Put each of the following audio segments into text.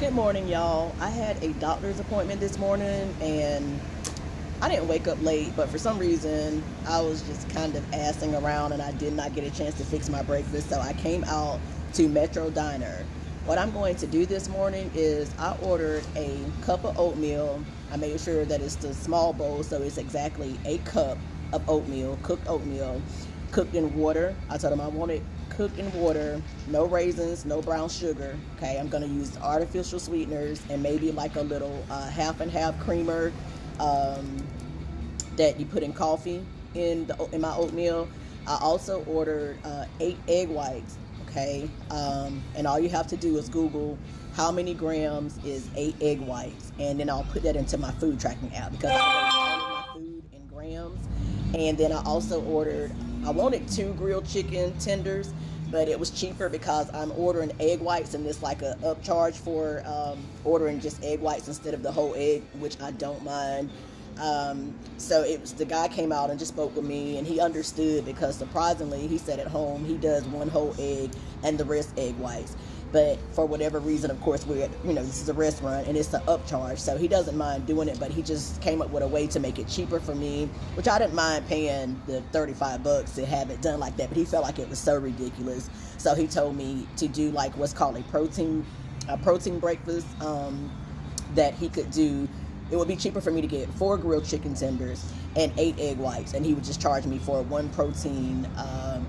Good morning, y'all. I had a doctor's appointment this morning and I didn't wake up late, but for some reason I was just kind of assing around and I did not get a chance to fix my breakfast. So I came out to Metro Diner. What I'm going to do this morning is I ordered a cup of oatmeal. I made sure that it's the small bowl, so it's exactly a cup of oatmeal, cooked in water. I told them I want it cooked in water, no raisins, no brown sugar. Okay, I'm gonna use artificial sweeteners and maybe like a little half and half creamer that you put in coffee in my oatmeal. I also ordered 8 egg whites. Okay, and all you have to do is Google how many grams is 8 egg whites, and then I'll put that into my food tracking app because I weigh all of my food in grams. And then I also I wanted 2 grilled chicken tenders, but it was cheaper because I'm ordering egg whites and it's like a upcharge for ordering just egg whites instead of the whole egg, which I don't mind. So the guy came out and just spoke with me, and he understood because surprisingly he said at home he does 1 whole egg and the rest egg whites. But for whatever reason, of course, this is a restaurant and it's an upcharge, so he doesn't mind doing it, but he just came up with a way to make it cheaper for me, which I didn't mind paying the $35 to have it done like that, but he felt like it was so ridiculous. So he told me to do like what's called a protein breakfast, that he could do. It would be cheaper for me to get 4 grilled chicken tenders and 8 egg whites, and he would just charge me for 1 protein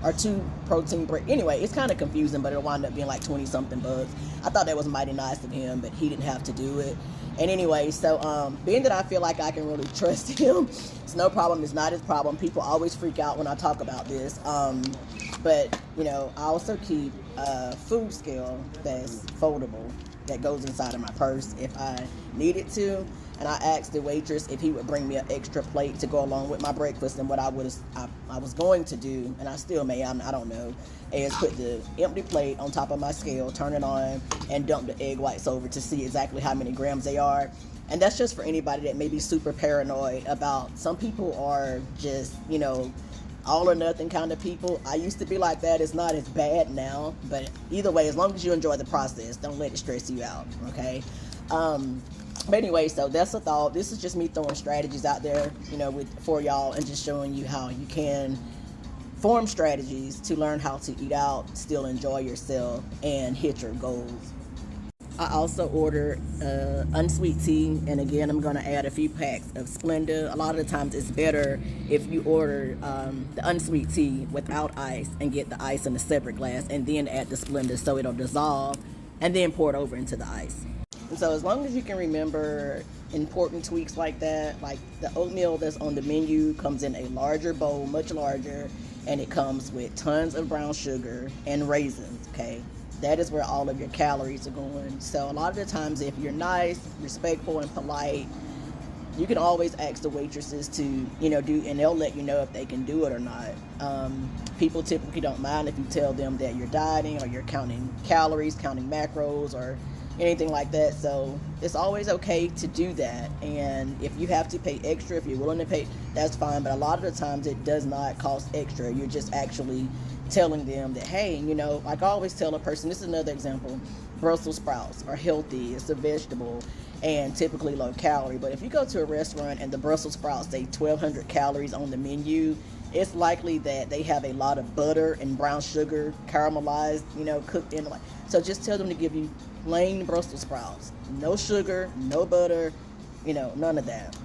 or 2 protein break. Anyway, it's kind of confusing, but it'll wind up being like 20 something bucks. I thought that was mighty nice of him, but he didn't have to do it. And anyway, so being that I feel like I can really trust him, it's no problem. It's not his problem. People always freak out when I talk about this. But I also keep a food scale that's foldable that goes inside of my purse if I needed to. And I asked the waitress if he would bring me an extra plate to go along with my breakfast. And what I was going to do, and I still may, I don't know, is put the empty plate on top of my scale, turn it on, and dump the egg whites over to see exactly how many grams they are. And that's just for anybody that may be super paranoid about. Some people are just, all or nothing kind of people. I used to be like that. It's not as bad now, but either way, as long as you enjoy the process, don't let it stress you out. Okay. But anyway, so that's a thought. This is just me throwing strategies out there, for y'all, and just showing you how you can form strategies to learn how to eat out, still enjoy yourself, and hit your goals. I also ordered unsweet tea, and again, I'm going to add a few packs of Splenda. A lot of the times it's better if you order the unsweet tea without ice and get the ice in a separate glass and then add the Splenda so it'll dissolve and then pour it over into the ice. And so as long as you can remember important tweaks like that, like the oatmeal that's on the menu comes in a larger bowl, much larger, and it comes with tons of brown sugar and raisins, okay? That is where all of your calories are going. So a lot of the times if you're nice, respectful, and polite, you can always ask the waitresses to, do, and they'll let you know if they can do it or not. People typically don't mind if you tell them that you're dieting or you're counting calories, counting macros, or anything like that. So it's always okay to do that. And if you have to pay extra, if you're willing to pay, that's fine. But a lot of the times it does not cost extra. You're just actually telling them that, hey, like I always tell a person, this is another example, Brussels sprouts are healthy, it's a vegetable, and typically low calorie. But if you go to a restaurant and the Brussels sprouts say 1,200 calories on the menu, it's likely that they have a lot of butter and brown sugar caramelized, cooked in. So just tell them to give you plain Brussels sprouts, no sugar, no butter, none of that.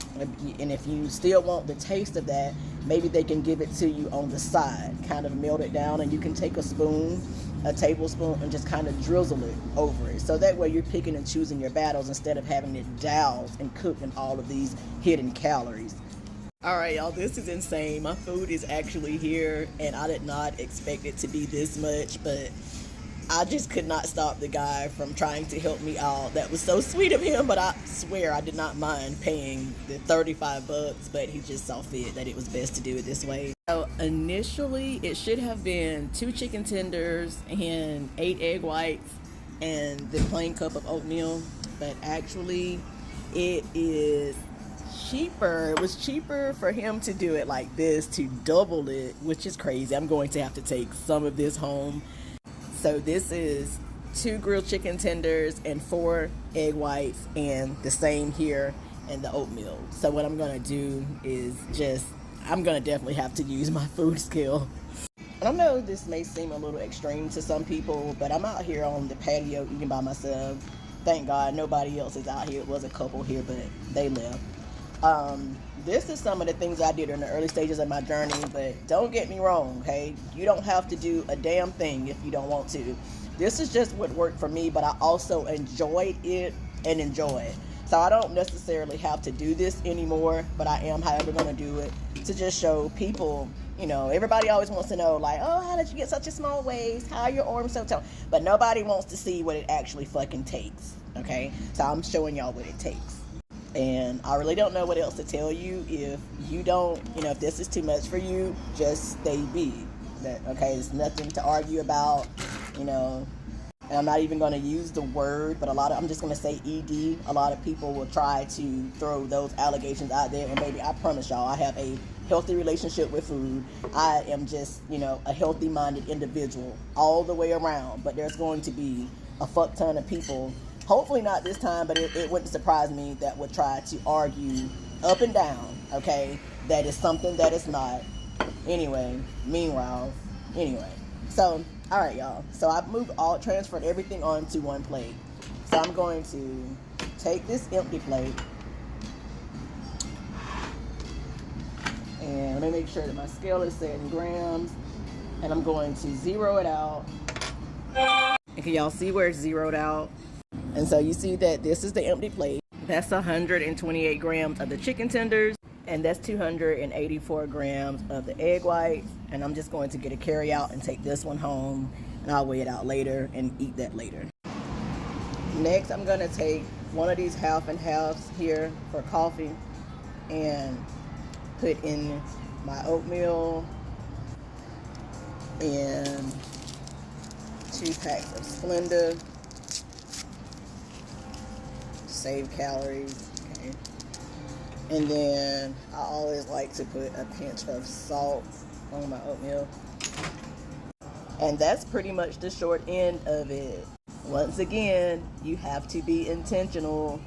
And if you still want the taste of that, maybe they can give it to you on the side, kind of melt it down, and you can take a tablespoon, and just kind of drizzle it over it. So that way you're picking and choosing your battles instead of having it doused and cooked in all of these hidden calories. All right, y'all, this is insane. My food is actually here, and I did not expect it to be this much, but I just could not stop the guy from trying to help me out. That was so sweet of him, but I swear I did not mind paying the $35, but he just saw fit that it was best to do it this way. So initially, it should have been 2 chicken tenders and 8 egg whites and the plain cup of oatmeal, but actually it is cheaper. It was cheaper for him to do it like this, to double it, which is crazy. I'm going to have to take some of this home. So this is 2 grilled chicken tenders and 4 egg whites, and the same here in the oatmeal. So what I'm gonna do is I'm gonna definitely have to use my food skill. And I know this may seem a little extreme to some people, but I'm out here on the patio eating by myself. Thank God nobody else is out here. It was a couple here, but they left. This is some of the things I did in the early stages of my journey, but don't get me wrong, okay? You don't have to do a damn thing if you don't want to. This is just what worked for me, but I also enjoyed it and enjoy it. So I don't necessarily have to do this anymore, but I am, however, going to do it to just show people, everybody always wants to know, like, oh, how did you get such a small waist? How are your arms so tall? But nobody wants to see what it actually fucking takes, okay? So I'm showing y'all what it takes. And I really don't know what else to tell you. If you don't, if this is too much for you, just stay be. Okay, there's nothing to argue about, and I'm not even going to use the word, but I'm just going to say ED. A lot of people will try to throw those allegations out there, and baby, I promise y'all, I have a healthy relationship with food. I am just, a healthy-minded individual all the way around, but there's going to be a fuck ton of people, hopefully not this time, but it wouldn't surprise me, that would try to argue up and down, okay, that is something that is not. Anyway, so all right, y'all, so I've transferred everything onto one plate. So I'm going to take this empty plate, and let me make sure that my scale is set in grams, and I'm going to zero it out. And can y'all see where it's zeroed out? And so you see that this is the empty plate. That's 128 grams of the chicken tenders, and that's 284 grams of the egg whites. And I'm just going to get a carry out and take this one home, and I'll weigh it out later and eat that later. Next, I'm going to take one of these half and halves here for coffee and put in my oatmeal and 2 packs of Splenda. Save calories, okay. And then I always like to put a pinch of salt on my oatmeal. And that's pretty much the short end of it. Once again, you have to be intentional.